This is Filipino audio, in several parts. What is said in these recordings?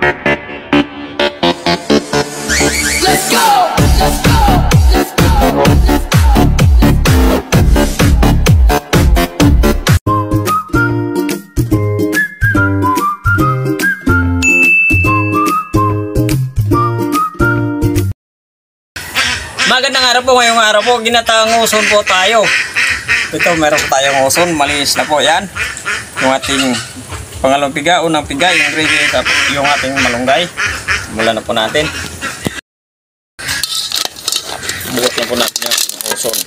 Let's go! Let's go! Let's go! Magandang araw po, ngayong araw po, ginataang uson po tayo. Ito, meron po tayong uson, malinis na po yan. Yung ating pangalawang piga, unang piga, yung ready, yung ating malunggay. Mula na po natin. Buhat na po natin yung uson.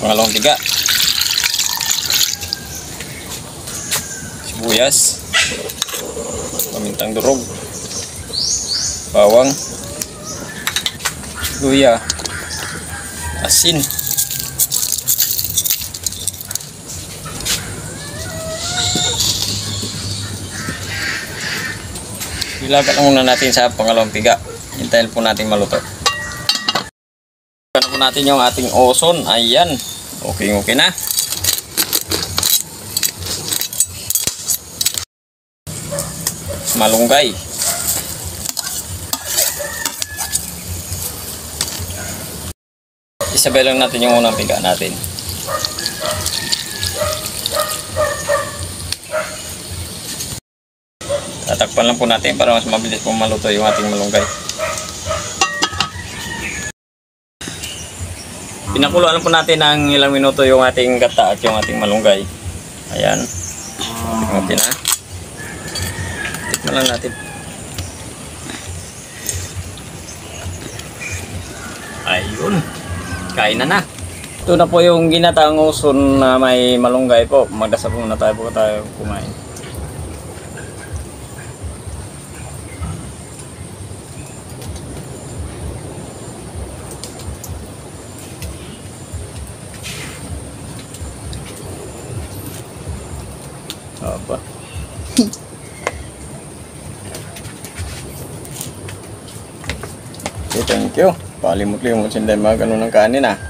Pangalawang piga. Sibuyas, pamintang durog, bawang, luya, asin, ilaga lang muna natin sa pangalawang piga. Hintayin po natin maluto. Ilaga po natin yung ating oson. Ayan, okay na. Malunggay, isabay lang natin yung unang piga natin. Tatakpan lang po natin para mas mabilis po maluto yung ating malunggay. Pinakuluan po natin ng ilang minuto yung ating gata at yung ating malunggay. Ayan, okay na. Tikman lang natin. Ayun, kain na. Ito na po yung ginataang uson na may malunggay po. Magdasal muna tayo po tayo kumain. Apa? Okay, thank you. Palimot-limot sinday mga ganun ng kanin ah.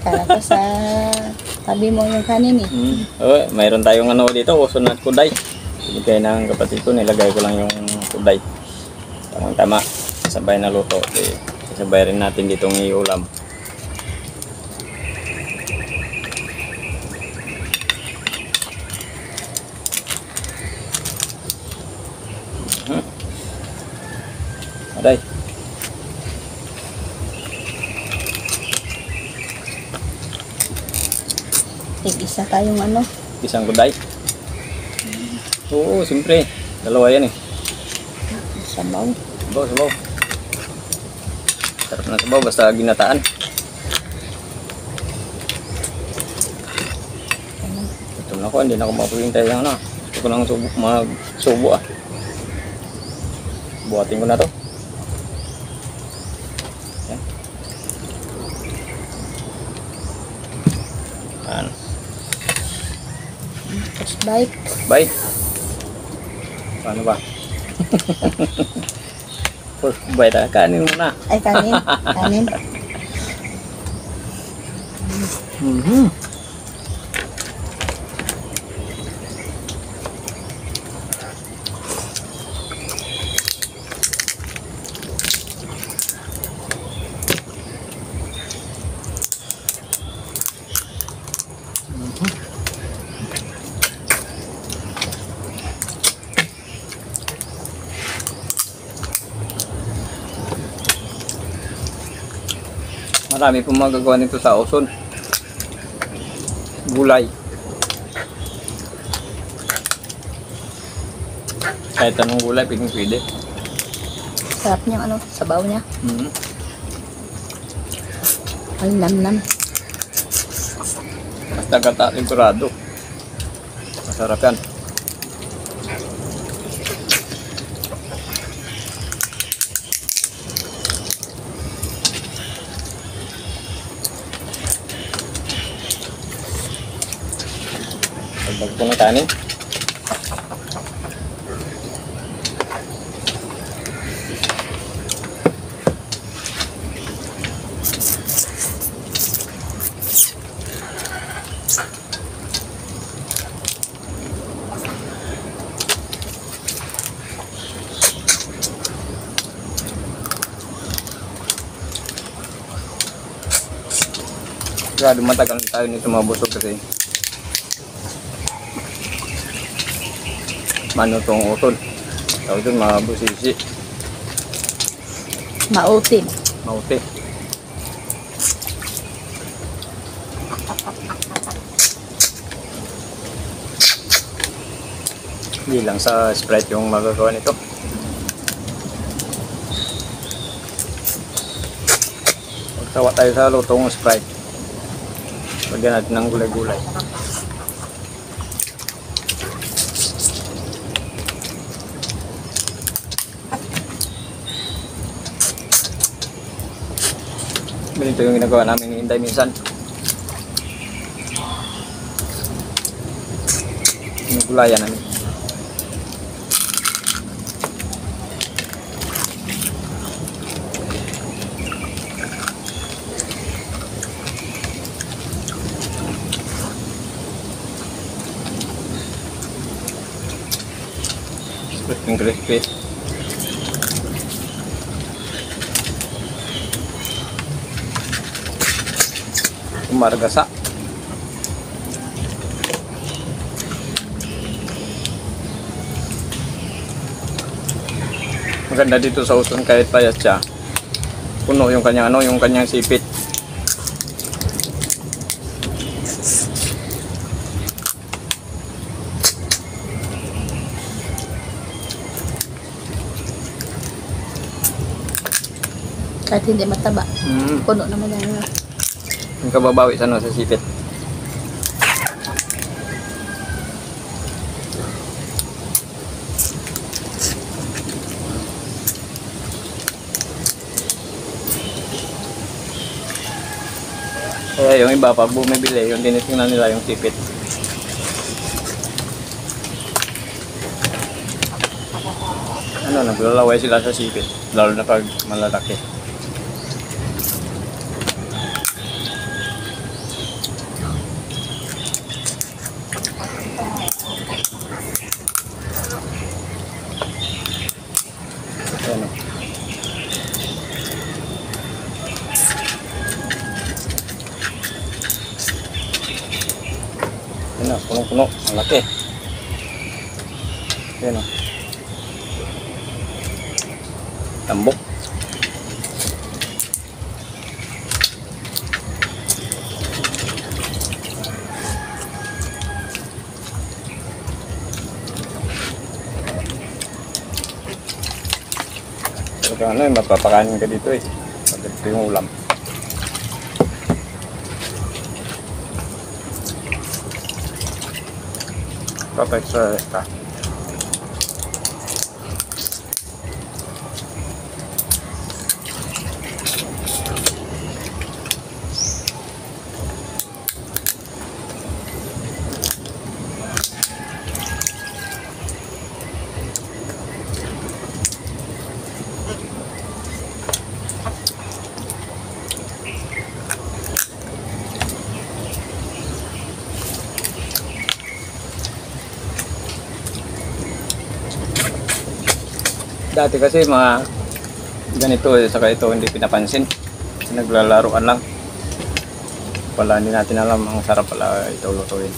Kala ko sa tabi mo yung kanin eh. Oh, mayroon tayong ano dito, uson at kuday. Ibigay ng kapatid ko, nilagay ko lang yung kuday. Tamang-tama, sabay na luto. Sabay rin natin ditong iulam. Aday. Tig-isa tayong ano. Isang kuday. Oo, siyempre. Dalawa yan eh. Sabaw. Sabaw. Sarap na sabaw, basta ginataan. Ito na ako, hindi na ako mapagintay ng ano. Ito ko lang magsubo ah. Buhatin ko na to. Yan. Yan. First bite. Bite. Paano ba? First bite ah. Kanin muna. Ay, kanin. Kanin. Marami pong magagawa nito sa uson. Gulay. Kahit anong gulay, pwede. Sarap niyang ano, sabaw niya. Ang nam-nam. Basta gata, sigurado. Masarap yan. Dagdag po ng kanin. Grabe matagal tayo nito mabusog kasi mano tong utol. Tawag doon mabusisi. Mautin. Mauti. Hindi lang sa Sprite yung magagawa nito. Magsawa tayo sa lutong Sprite. Lagyan natin ng gulay-gulay. Ganito yung ginagawa namin ni Inday minsan. Ginugulayan namin. Crispy. Umargasa. Maganda dito sa uson kahit payat siya. Puno yung kanyang yung kanyang sipit. Kahit hindi mataba. Puno naman yan. Yung kababawi sa sipit. Kaya yung iba pag bumibili, yung tinitingnan nila yung sipit. Naglalaway sila sa sipit, lalo na pag malalaki. Ayan o. Ayan o, punong-puno, malaki. Ayan o. Tambok. Ano mapapakanin ka dito Ito yung ulam. Extra. Dati kasi mga ganito saka ito hindi pinapansin. Naglalaruan lang. Wala, hindi natin alam ang sarap pala ito lutuin.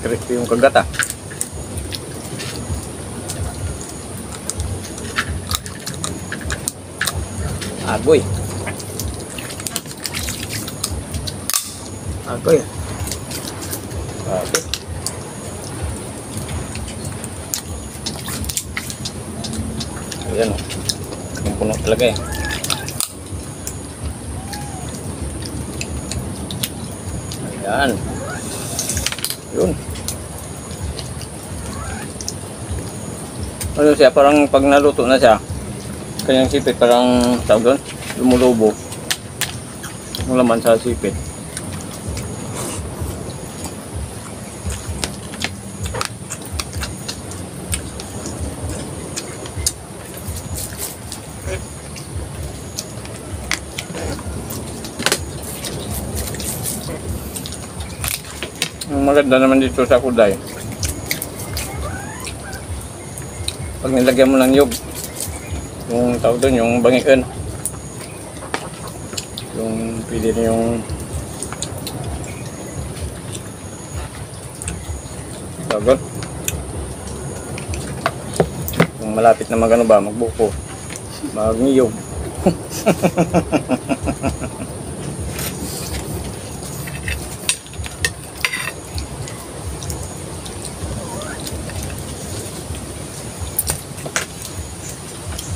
Crispy yung kagat Agoy. Agoy. Ayan o. Yung puno talaga Ayan. Yun. Ano siya, parang pag naluto na siya, kanyang sipit parang tawag doon, lumulubo. Ang laman sa sipit. Ang maganda naman dito sa kuday, pag nilagyan mo ng yug, yung tawag doon, yung bangikan, yung pwede na yung tawag doon, kung malapit na magano ba, magbuko, magniyog.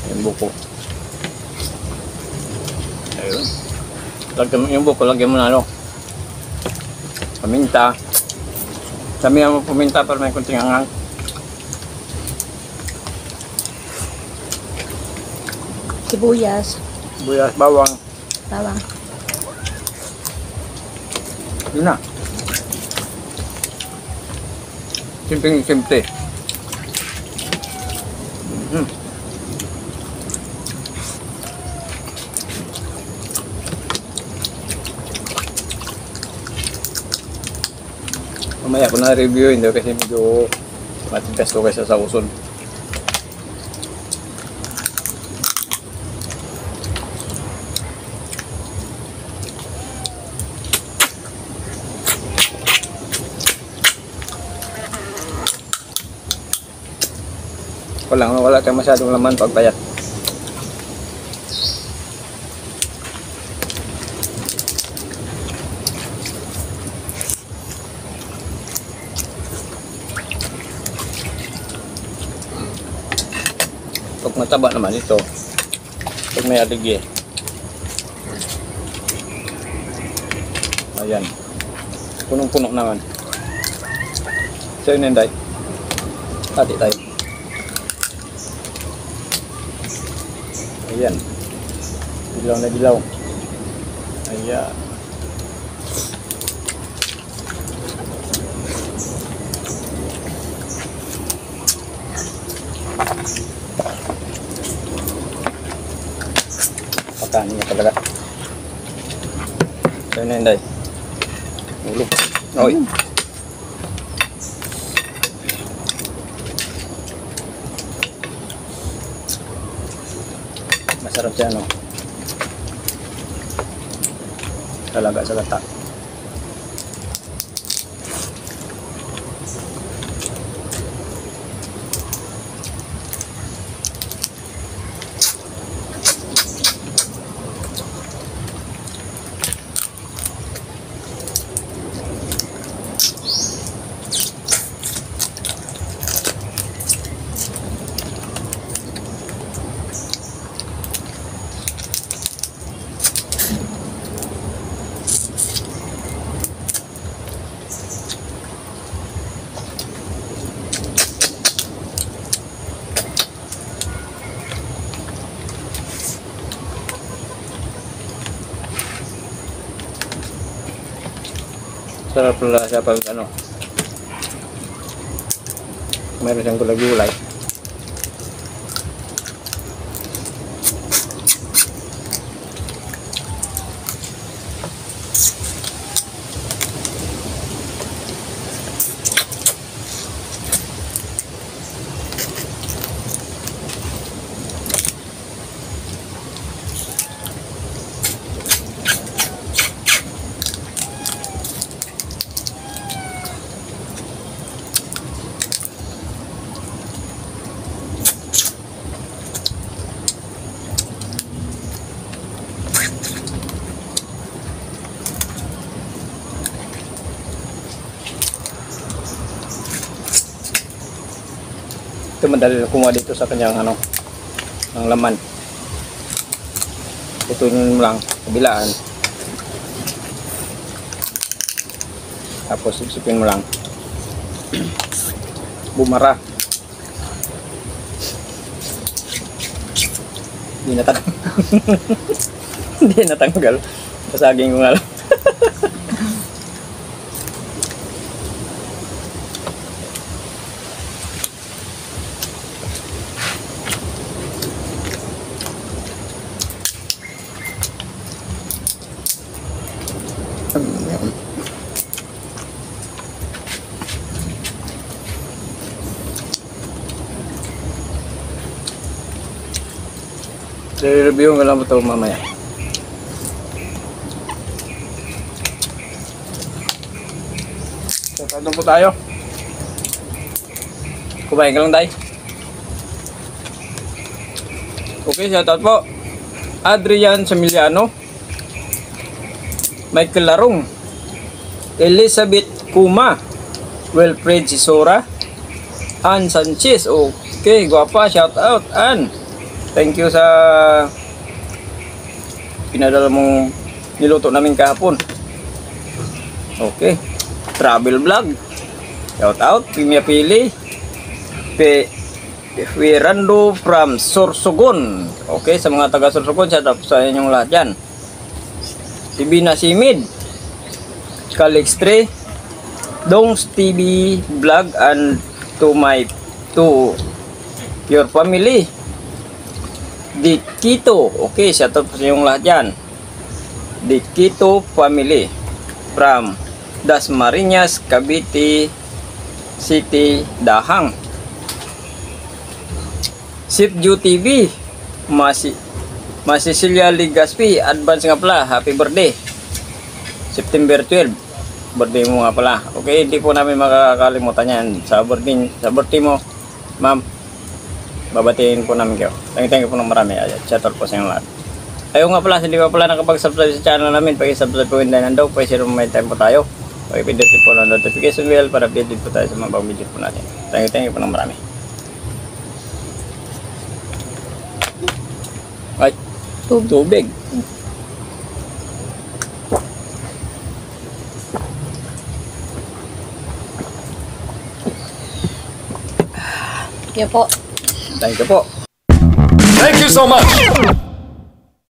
Yung buko. Ayun. Lagyan mo yung buko, lagyan mo na ano, paminta. Samihan mo paminta para may kunting anghang. Sibuyas. Buyas, bawang. Bawang. Yun na. Simple. Mamaya ko na reviewin daw kasi medyo matigas to kaysa sa uson. Wala tayong masyadong laman pagpayat. Pag mataba naman ito, pag may aligye, ayan, punong-puno naman. So yun Day, hati tayo. Ayan, dilaw na dilaw. Ayan. Pakanin niya talaga. So yun Day, ulo. Oy. Masarap siya, no? Talaga sa lata. Sarap pala siya pag ano, meron siyang gulay-gulay. Ito madali na kumuha dito sa kanyang ano, ang laman. Putulin mo lang, kabilaan. Tapos sipsipin mo lang. Bumara. Hindi natanggal. Hindi natanggal. Basagin ko nga lang. I-review ko lang ito mamaya. So, ano po tayo? Kumain ka lang tayo. Okay, shoutout po. Adrian Samiliano, Michael Larong, Elizabeth Kuma, Wilfred Sisora, Ann Sanchez. Okay, guwapa, shoutout Ann. Thank you sa pinadala mong niluto namin kahapon. Okay. Travel vlog. Shout out. Pimia Pili. Wirando from Sorsogon. Okay. Sa mga taga Sorsogon, shout out sa inyong lahat dyan. Tibina Simid. Calix 3. Dongs TV vlog and to your family. Dikito, okay, shout out sa inyong lahat yan. Dikito family from Dasmariñas, Cavite City, Dahang. Sipju TV, Masisilia Ligaspi, advance nga pala, happy birthday. September 12, birthday mo nga pala. Okay, hindi po namin makakalimutan yan. Sa birthday mo, ma'am, babatiin po namin kayo. Thank you po ng marami. Shout out po sa inyong lahat. Ayaw nga pala, hindi pa pala nakapag-subscribe sa channel namin. Pag-subscribe po yung nandaw. Pag-share may time po tayo. Pag-pindot po ng notification bell para updated po tayo sa mga bagong video po natin. Thank you po ng marami. Ay, tubig. Kaya po. Thank you po. Thank you so much.